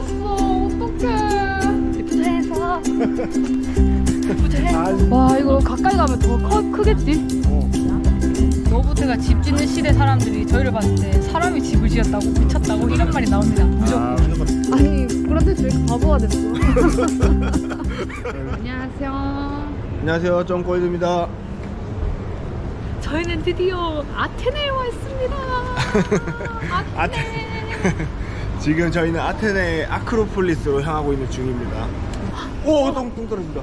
떨어졌어. 어떡해. 부자해서. 부자해서. 와, 이거 가까이 가면 더 크겠지? 로봇가 집 짓는 시대 사람들이 저희를 봤을 때 사람이 집을 지었다고 미쳤다고 이런 말이 나옵니다. 무조건. 아니, 그런데 저 이렇게 바보가 됐어. 안녕하세요. 안녕하세요, 쩡꼬이드입니다. 저희는 드디어 아테네에 와 있습니다. 아테네. 지금 저희는 아테네 아크로폴리스로 향하고 있는 중입니다. 오, 똥 떨어진다.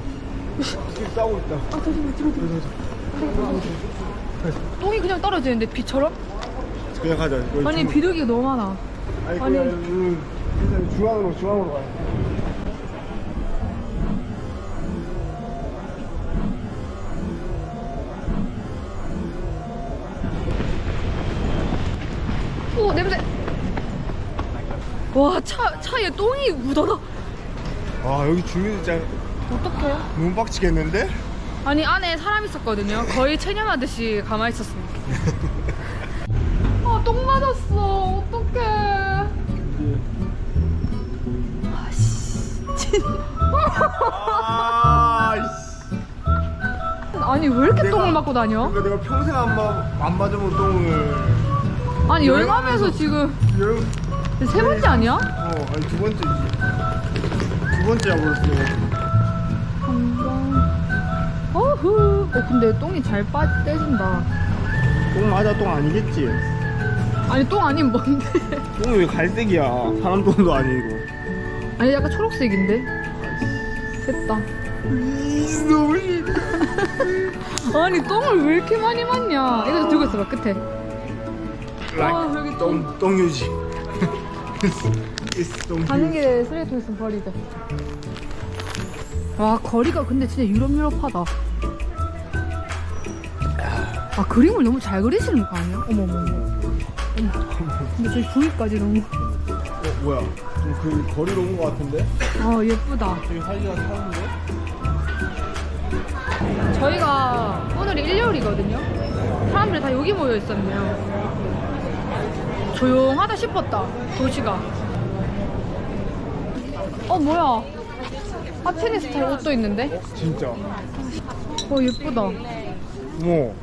지금 싸우고 있다. 아, 잠시만, 뒤로. 똥이 그냥 떨어지는데 비처럼? 그냥 가자. 아니, 비둘기가 너무 많아. 아니, 아니. 그냥 중앙으로 가요. 오, 냄새. 와, 차에 똥이 묻어나. 아, 여기 주민들 진짜 어떡해? 너무 빡치겠는데? 아니, 안에 사람 있었거든요. 거의 체념하듯이 가만히 있었습니다. 아, 똥 맞았어. 어떡해. 아니, 왜 이렇게 똥을 맞고 다녀? 그러니까 내가 평생 안 맞아본 똥을. 아니, 여행하면서 지금 세 번째 아니야? 아니 두 번째지. 두 번째야 벌써. 어후. 근데 똥이 잘 떼진다. 똥 맞아, 똥 아니겠지? 아니, 똥 아니면 뭔데? 똥이 왜 갈색이야? 사람 똥도 아니고. 아니, 약간 초록색인데? 됐다. 너무 싫어. 아니, 똥을 왜 이렇게 많이 맞냐? 이거 들고 있어봐, 끝에. 여기 똥 유지. 가는 길에 쓰레기통 있으면 버리자. 와, 거리가 근데 진짜 유럽하다. 아, 그림을 너무 잘 그리시는 거 아니야? 어머머머. 근데 저기 부위까지 너무. 뭐야? 좀 그 거리로 온 거 같은데? 예쁘다. 저기 할리가 사는데? 저희가 오늘이 일요일이거든요. 사람들이 다 여기 모여 있었네요. 조용하다 싶었다, 도시가. 뭐야? 아테네 스타일 옷도 있는데? 진짜. 예쁘다. 어머.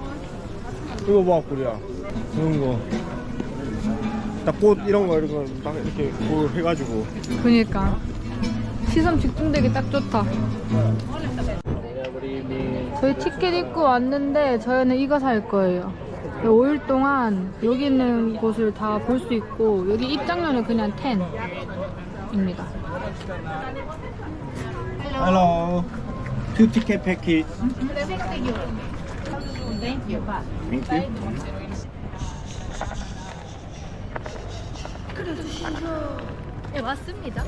이거 봐, 꿀이야. 이런 거. 딱 꽃 이런 거 딱 이렇게 볼 해가지고. 그니까 시선 집중되기 딱 좋다. 저희 티켓 입고 왔는데 저희는 이거 살 거예요. 5일 동안 여기 있는 곳을 다 볼 수 있고, 여기 입장료는 그냥 10입니다. Hello. Two ticket package. Thank you. 네, 맞습니다.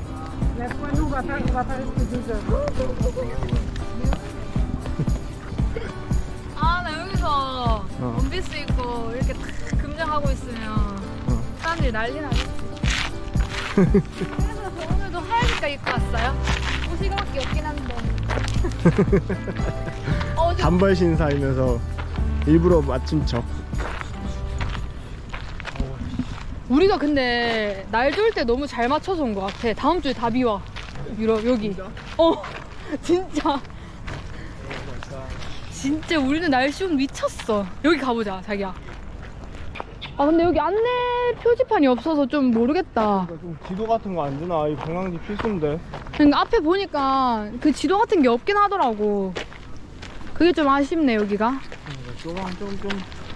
나 여기서 원피스 입고 이렇게 탁 금장하고 있으면 사람들이 난리 나겠지. 그래서 저 오늘도 하얀 색깔 입고 왔어요. 옷이 이거밖에 없긴 한데. 단발 신사이면서 일부러 맞춘 척. 우리가 근데 날 좋을 때 너무 잘 맞춰서 온 것 같아. 다음 주에 다 비와. 유럽 여기. 진짜. 진짜 우리는 날씨운 미쳤어. 여기 가보자, 자기야. 근데 여기 안내 표지판이 없어서 좀 모르겠다. 좀 지도 같은 거 안 주나? 이 관광지 필수인데. 그러니까 앞에 보니까 그 지도 같은 게 없긴 하더라고. 그게 좀 아쉽네, 여기가.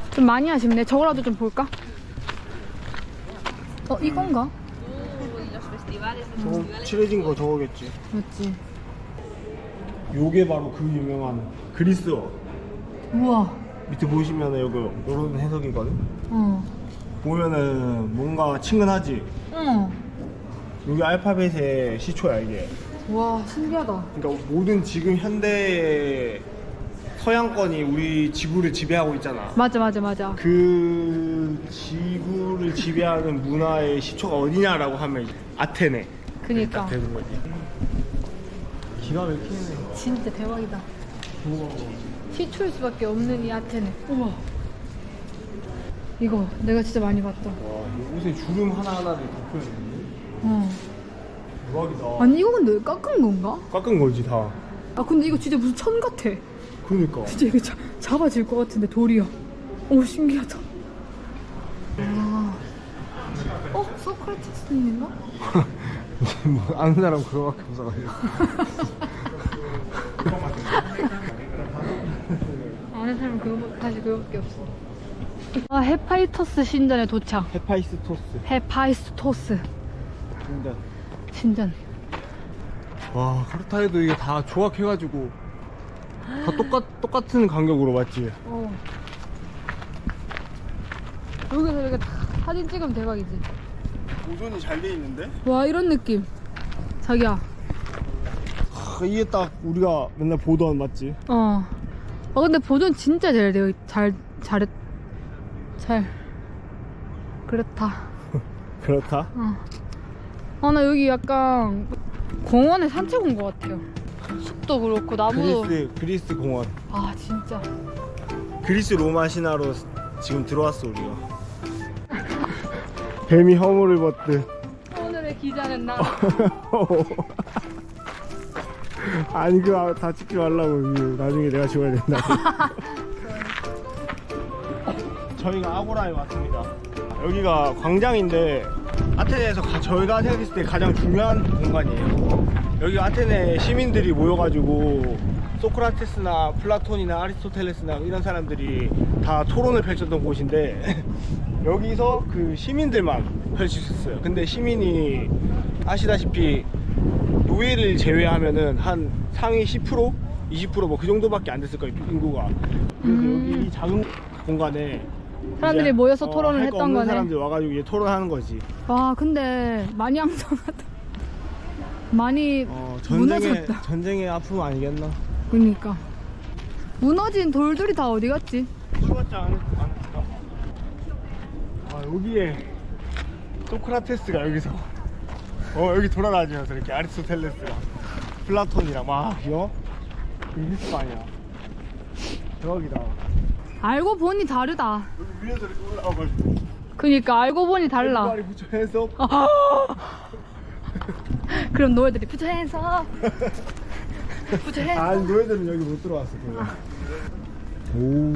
좀 많이 아쉽네. 저거라도 좀 볼까? 이건가? 저거 칠해진 거 저거겠지. 맞지. 요게 바로 그 유명한 그리스어. 우와. 밑에 보시면은 여기 요런 해석이거든. 보면은 뭔가 친근하지. 여기 알파벳의 시초야 이게. 와, 신기하다. 그러니까 모든 지금 현대 서양권이 우리 지구를 지배하고 있잖아. 맞아. 그 지구를 지배하는 문화의 시초가 어디냐라고 하면 아테네. 그니까. 딱 되는 거지. 기가 막히네. 진짜 대박이다. 우와. 시초일 수밖에 없는 이 아테네. 우와. 이거 내가 진짜 많이 봤다. 와, 이 옷에 주름 하나하나를 덮여있는데. 대박이다. 아니 이거 근데 왜 깎은 건가? 깎은 거지 다. 아 근데 이거 진짜 무슨 천 같아. 그러니까. 진짜 이거 잡아질 것 같은데 돌이야. 오 신기하다. 와. 소크라테스인가? 뭐 아는 사람 그거밖에 없어가지고. 아는 사람 사실 그거밖에 없어. 아 헤파이토스 신전에 도착. 헤파이스토스. 헤파이스토스 신전. 와 카르타헤도 이게 다 조각해가지고 다 똑같은 간격으로 맞지? 여기서 이렇게 사진 찍으면 대박이지. 보존이 잘 돼 있는데? 와 이런 느낌. 자기야. 이게 딱 우리가 맨날 보던 맞지? 근데 보존 진짜 잘 되어 잘 그렇다. 그렇다? 나 여기 약간 공원에 산책 온 것 같아요. 숲도 그렇고 나무도. 그리스 공원. 아 진짜. 그리스 로마 신화로 지금 들어왔어 우리가. 뱀이 허물을 벗듯. 오늘의 기자는 나. 아니 그거 다 찍지 말라고. 나중에 내가 지워야 된다. 저희가 아고라에 왔습니다. 여기가 광장인데 아테네에서 저희가 생각했을 때 가장 중요한 공간이에요. 여기 아테네 시민들이 모여가지고 소크라테스나 플라톤이나 아리스토텔레스나 이런 사람들이 다 토론을 펼쳤던 곳인데 여기서 그 시민들만 펼칠 수 있어요. 근데 시민이 아시다시피 노예를 제외하면은 한 상위 10%? 20% 뭐 그 정도밖에 안 됐을 거예요, 인구가. 그래서 여기 이 작은 공간에 사람들이 모여서 토론을 할거 했던 없는 거네. 사람들 와가지고 이제 토론하는 거지. 와 근데 많이 양성하다. 많이 무너졌다. 전쟁의 아픔 아니겠나? 그러니까 무너진 돌들이 다 어디 갔지? 죽었지 않을까? 여기에 소크라테스가 여기서 여기 돌아다니면서 이렇게 아리스토텔레스랑 플라톤이랑 막 여기 있을 거 아니야. 대박이다. 알고 보니 다르다. 여기 위에서 이렇게 올라와가지고 그니까 알고 보니 달라. 말이 붙여해서 그럼 노예들이 부처해서 아니 노예들은 여기 못 들어왔어. 오.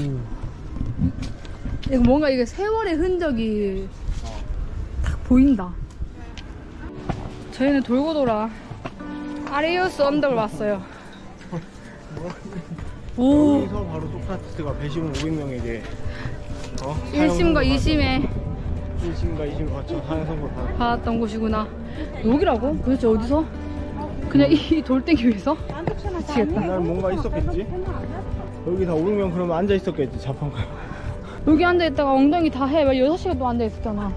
이거 뭔가 이게 세월의 흔적이 딱 보인다. 저희는 돌고 돌아 아레이오스 언덕을 왔어요. 오. 여기서 바로 소크라테스가 배심은 500명에게 1심과 2심에 1심과 2심 거쳐 사형 선고 받았던 곳이구나. 여기라고? 도대체 어디서? 그냥 이 돌덩이 위에서? 미치겠다. 난 뭔가 있었겠지? 여기 다 500명 그러면 앉아 있었겠지, 자판가. 여기 앉아있다가 엉덩이 다 해. 6시간 또 앉아있었잖아.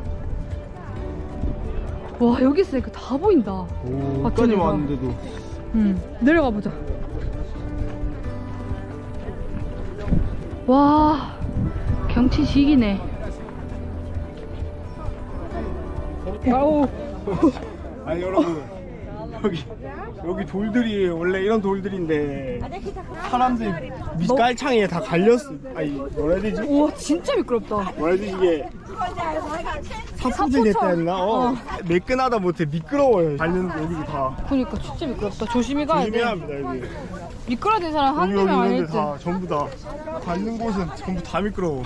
와 여기 있으니까 다 보인다. 오, 아테네가. 여기까지 왔는데도. 내려가 보자. 와 경치 지기네. 아우. 아니 여러분 여기 돌들이 원래 이런 돌들인데 사람들 밑깔창에 다 갈렸어. 아니 뭐라 해야 되지? 우와 진짜 미끄럽다. 뭐라 해야 되지 이게 사포질 됐다 했나? 매끈하다 못해 미끄러워요. 밟는 여기 다. 그러니까 진짜 미끄럽다. 조심히 가야 돼. 조심해야 합니다 여기. 미끄러진 사람 한두 여기 명 있는데 아닐지. 다 전부 다 밟는 곳은 전부 다 미끄러워.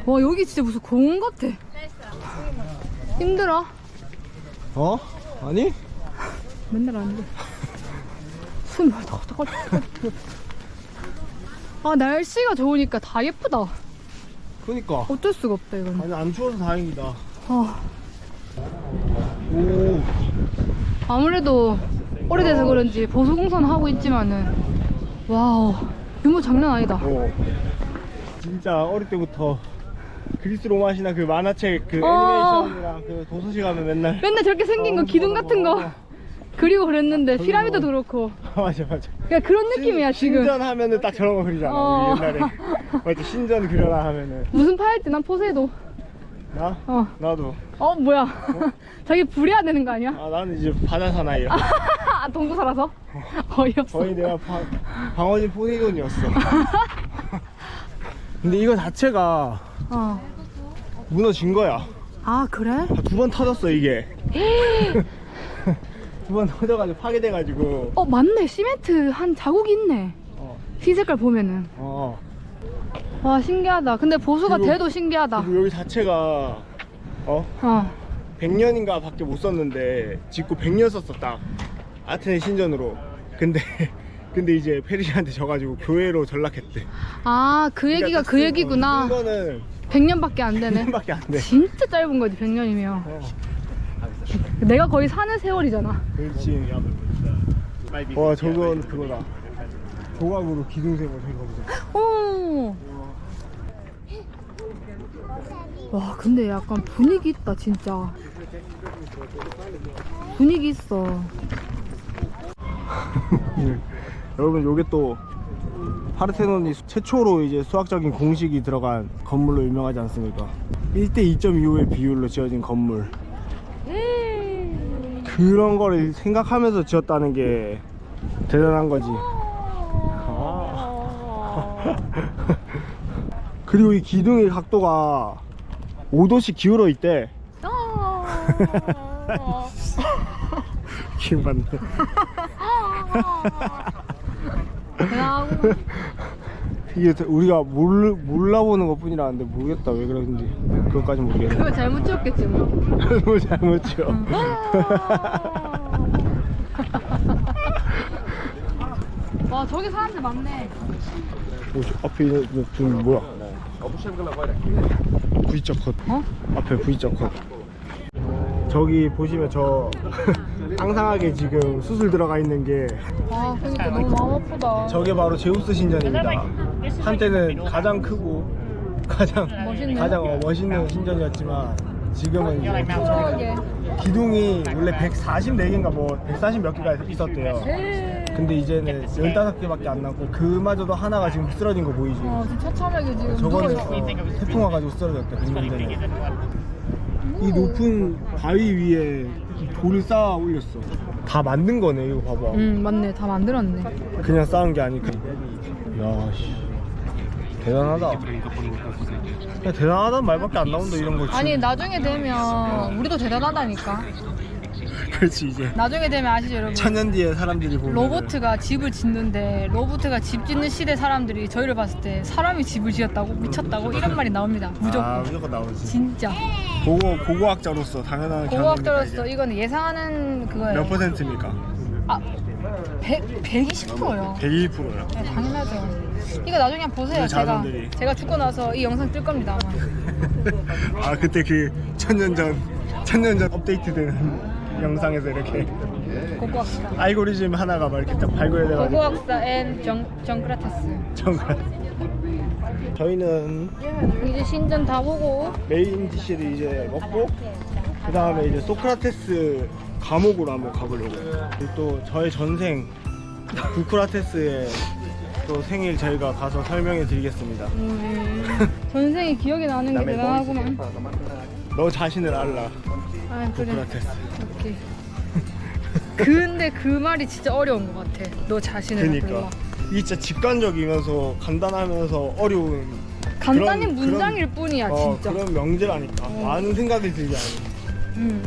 와 여기 진짜 무슨 공원 같아. 힘들어? 아니? 맨날 안 돼. 숨이 턱턱. 아 날씨가 좋으니까 다 예쁘다. 그니까 어쩔 수가 없다 이건. 아니 안 추워서 다행이다. 오. 아무래도 오래돼서 그런지 보수공사는 하고 있지만은 와우 규모 장난 아니다. 진짜 어릴 때부터 그리스 로마 신화 그 만화책 그 애니메이션이랑 그 도서실 가면 맨날 저렇게 생긴 거 기둥 같은 거 그리고 그랬는데 피라미드도 그렇고. 맞아 그냥 그런 느낌이야 지금. 신전 하면은 딱 저런 거 그리잖아. 우리 옛날에 맞지 신전 그려라 하면은. 무슨 파일지? 난 포세이도. 나? 나도. 뭐야? 자기 불해야 되는 거 아니야? 나는 이제 바다 사나이야. 동부 살아서? 어이없어. 거의 내가 방어진 포세이돈이었어. 근데 이거 자체가 무너진 거야. 아 그래? 2번 터졌어 이게. 두 번 터져가지고 파괴돼가지고. 맞네. 시멘트 한 자국이 있네. 흰 색깔 보면은. 와, 신기하다. 근데 보수가 그리고- 돼도 신기하다. 그리고 여기 자체가 100년인가 밖에 못 썼는데 짓고 100년 썼어 딱 아테네 신전으로. 근데 이제 페르시아한테 져가지고 교회로 전락했대. 아, 그 얘기가 그 얘기구나. 이거는 100년밖에 안 되네. 100년밖에 안 돼. 진짜 짧은 거지, 100년이면. 내가 거의 사는 세월이잖아. 그렇지. 와, 저건 그거다. 조각으로 기둥 세고 저기 보자. 오. 와, 근데 약간 분위기 있다, 진짜. 분위기 있어. 여러분, 요게 또 파르테논이 최초로 이제 수학적인 공식이 들어간 건물로 유명하지 않습니까? 1대 2.25의 비율로 지어진 건물. 그런 거를 생각하면서 지었다는 게 대단한 거지. 그리고 이 기둥의 각도가 5도씩 기울어 있대. 기분 받네. 대단하고. 이게 우리가 몰라보는 것 뿐이라는데 모르겠다 왜 그런지. 그것까진 모르겠네. 그거 잘못 지었겠지 뭐. 너무 잘못 지어. 와, 저기 사람들 많네. 앞에 있는 좀 뭐야? V자 컷. 앞에 V자 컷. 저기 보시면 저 앙상하게 지금 수술 들어가 있는 게 아, 그러니까 너무 마음 아프다. 저게 바로 제우스 신전입니다. 한때는 가장 크고 가장 멋있는 신전이었지만 지금은 이제 초라하게. 기둥이 원래 144개인가 뭐 140 몇 개가 있었대요. 근데 이제는 15개밖에 안 남고 그마저도 하나가 지금 쓰러진 거 보이지? 지금 처참하게 지금 저건 누워있어. 태풍 와가지고 쓰러졌대 100년 전에. 이 높은 바위 위에 돌을 쌓아 올렸어. 다 만든 거네 이거 봐봐. 맞네. 다 만들었네. 그냥 쌓은 게 아니고. 야, 씨. 대단하다. 그냥 대단하다는 말밖에 안 나온다 이런 거. 아니, 나중에 되면 우리도 대단하다니까. 그렇지 이제. 나중에 되면 아시죠, 여러분? 1000년 뒤에 사람들이 보면 로봇가 집을 짓는데 로봇가 집 짓는 시대 사람들이 저희를 봤을 때 사람이 집을 지었다고? 미쳤다고? 이런 말이 나옵니다. 무조건. 무조건 나오지. 진짜. 고고학자로서 당연한 고고학자로서 견해입니다, 이거는 예상하는 이게. 그거예요. 몇 %입니까? 120%요. 102%요. 네, 당연하죠. 이거 나중에 한번 보세요. 그 자손들이. 제가 죽고 나서 이 영상 뜰 겁니다, 아마. 아, 그때 그 1000년 전 업데이트된 영상에서 이렇게 고고학사. 알고리즘 하나가 막 이렇게 딱 발굴돼가지고. 고고학사 앤 정크라테스. 저희는 이제 신전 다 보고 메인 디시를 이제 먹고 그 다음에 이제 소크라테스 감옥으로 한번 가보려고. 그리고 또 저의 전생 부크라테스의 또 생일 저희가 가서 설명해 드리겠습니다. 전생이 기억이 나는 게 대단하구만. 너 자신을 알라. 아, 그래. 부크라테스. 오케이. 근데 그 말이 진짜 어려운 것 같아. 너 자신을 그러니까 몰라. 이게 진짜 직관적이면서 간단하면서 어려운 간단히 그런- 문장일 뿐이야, 진짜. 그런 명제라니까. 많은 생각이 들게 하는.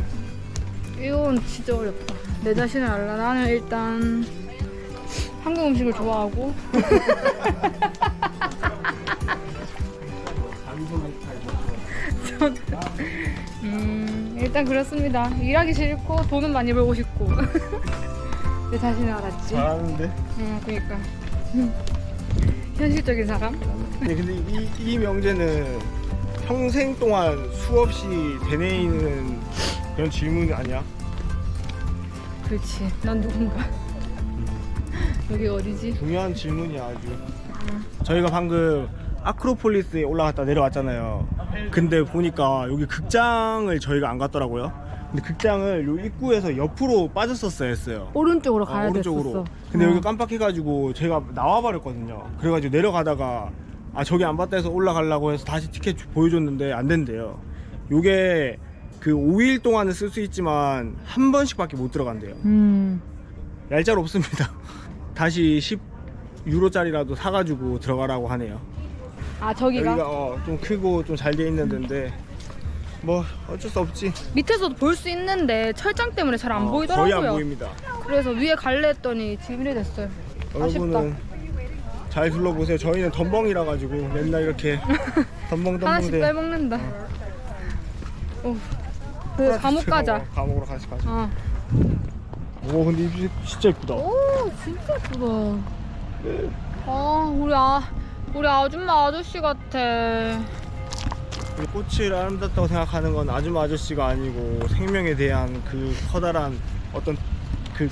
이건 진짜 어렵다. 내 자신을 알라. 나는 일단 한국 음식을 좋아하고 일단 그렇습니다. 일하기 싫고 돈은 많이 벌고 싶고 내 자신을 알았지. 잘하는데. 그러니까 현실적인 사람. 근데 이 명제는 평생 동안 수없이 되뇌이는 그런 질문이 아니야? 그렇지. 난 누군가. 여기 어디지? 중요한 질문이야 아주. 저희가 방금 아크로폴리스에 올라갔다 내려왔잖아요. 근데 보니까 여기 극장을 저희가 안 갔더라고요. 근데 극장을 요 입구에서 옆으로 빠졌었어야 했어요. 오른쪽으로 가야 오른쪽으로. 됐었어. 근데 여기 깜빡해가지고 제가 나와버렸거든요. 그래가지고 내려가다가 저기 안 봤다 해서 올라가려고 해서 다시 티켓 보여줬는데 안 된대요. 요게 그 5일 동안은 쓸 수 있지만 한 번씩밖에 못 들어간대요. 얄짤 없습니다. 다시 10유로짜리라도 사가지고 들어가라고 하네요. 저기가? 여기가 좀 크고 좀 잘 돼 있는 데인데 뭐 어쩔 수 없지. 밑에서도 볼 수 있는데 철장 때문에 잘 안 보이더라고요. 거의 안 보입니다. 그래서 위에 갈래 했더니 지금 이래 됐어요. 여러분은 잘 둘러보세요. 저희는 덤벙이라 가지고 맨날 이렇게 덤벙 하나씩 대. 빼먹는다. 그 감옥 가자. 감옥으로 같이 가자. 어. 오 근데 이 진짜 예쁘다. 오 진짜 예쁘다. 우리 아줌마 아저씨 같아. 꽃을 아름답다고 생각하는 건 아줌마 아저씨가 아니고 생명에 대한 그 커다란 어떤 그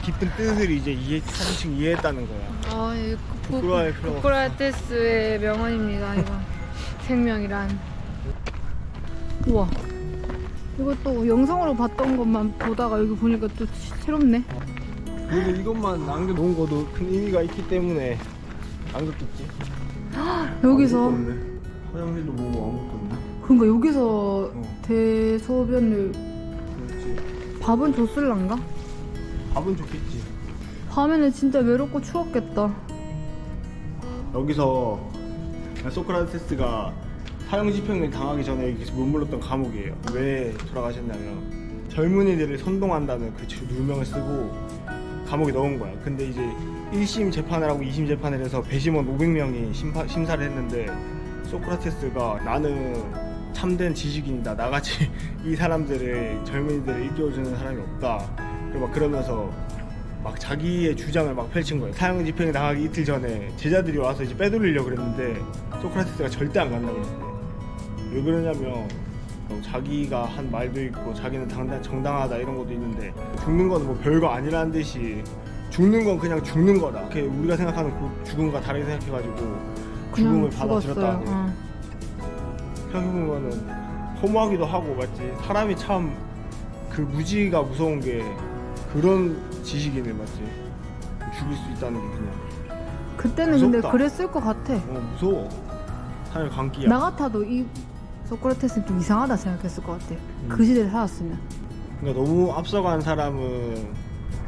깊은 뜻을 이제 사실씩 이해했다는 거야. 아, 이 부끄러워할 필요 없어. 소크라테스의 명언입니다. 이거 생명이란. 우와. 이것도 영상으로 봤던 것만 보다가 여기 보니까 또 새롭네. 근데 이것만 남겨놓은 것도 큰 의미가 있기 때문에 남겼겠지. 여기서 아무것도 없네. 화장실도 뭐고 아무것도 없네. 그러니까 여기서 대소변을 그렇지. 밥은 줬을란가? 밥은 좋겠지. 밤에는 진짜 외롭고 추웠겠다. 여기서 소크라테스가 사형 집행을 당하기 전에 여기서 머물렀던 감옥이에요. 왜 돌아가셨냐면 젊은이들을 선동한다는 그 누명을 쓰고 감옥에 넣은 거야. 근데 이제 1심 재판을 하고 2심 재판을 해서 배심원 500명이 심사를 했는데 소크라테스가 나는 참된 지식인이다. 나같이 이 사람들을 젊은이들을 일깨워주는 사람이 없다. 그리고 막 그러면서 막 자기의 주장을 막 펼친 거예요. 사형 집행을 당하기 이틀 전에 제자들이 와서 이제 빼돌리려고 그랬는데 소크라테스가 절대 안 간다고 그랬는데 왜 그러냐면 자기가 한 말도 있고 자기는 정당하다 이런 것도 있는데 죽는 건 뭐 별거 아니라는 듯이 죽는 건 그냥 죽는 거다. 이렇게 우리가 생각하는 그 죽음과 다르게 생각해가지고 죽음을 받아들였다는 거예요. 생각해보면은 허무하기도 하고 맞지. 사람이 참 그 무지가 무서운 게 그런 지식인을 맞지. 죽일 수 있다는 게 그냥 그때는 무섭다. 근데 그랬을 것 같아. 무서워. 사람의 광기야. 나 같아도 이 소크라테스는 좀 이상하다 생각했을 것 같아. 그 시대에 살았으면. 그러니까 너무 앞서간 사람은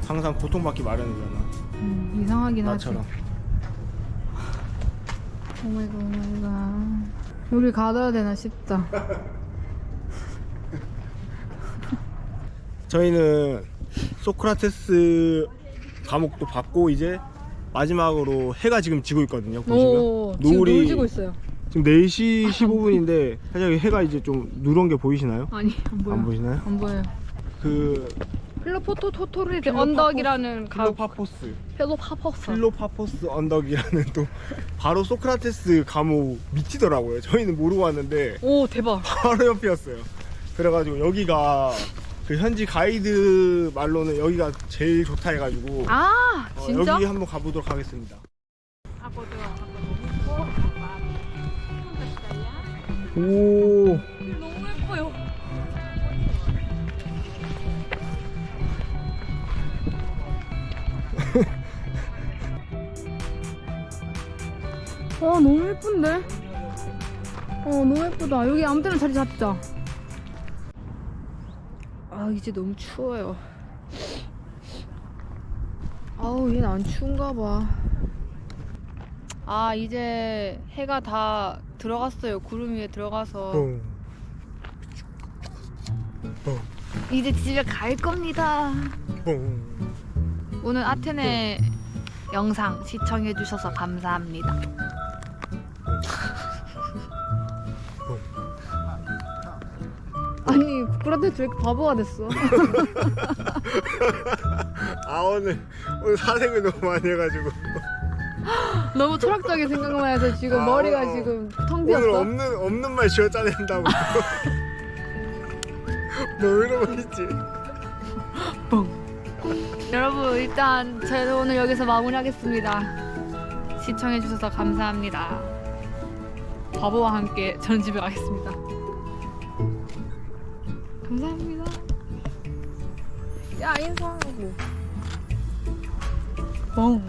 항상 고통받기 마련이잖아. 이상하긴 나처럼. 하지. 오마이갓 오마이갓. 여기 가둬야 되나 싶다. 저희는 소크라테스 감옥도 받고 이제 마지막으로 해가 지금 지고 있거든요. 보시면 지금 노을 지고 있어요. 지금 4시 15분인데 살짝 해가 이제 좀 누런 게 보이시나요? 아니 안 보여. 안 보이시나요? 안 보여요. 그 필로포토토토리 언덕이라는 필로파포스 언덕이라는 또 바로 소크라테스 감옥 밑이더라고요. 저희는 모르고 왔는데 오 대박. 바로 옆이었어요. 그래가지고 여기가 그 현지 가이드 말로는 여기가 제일 좋다 해가지고 아 진짜? 여기 한번 가보도록 하겠습니다. 오 너무 예뻐요. 너무 예쁜데? 너무 예쁘다. 여기 아무 데나 자리 잡자. 이제 너무 추워요. 아우 얘는 안 추운가 봐. 이제 해가 다 들어갔어요. 구름 위에 들어가서 이제 집에 갈 겁니다. 오늘 아테네 영상 시청해주셔서 감사합니다. 아니 부끄러운데 왜 이렇게 바보가 됐어? 오늘 산행을 너무 많이 해가지고 너무 철학적인 생각만 해서 지금 머리가 지금 텅 비었어. 오늘 없는 말 쥐어 짜낸다고. 너 이러고 있지? 여러분 일단 저희는 오늘 여기서 마무리하겠습니다. 시청해주셔서 감사합니다. 바보와 함께 전 집에 가겠습니다. 감사합니다. 야 인사하고. 뻥.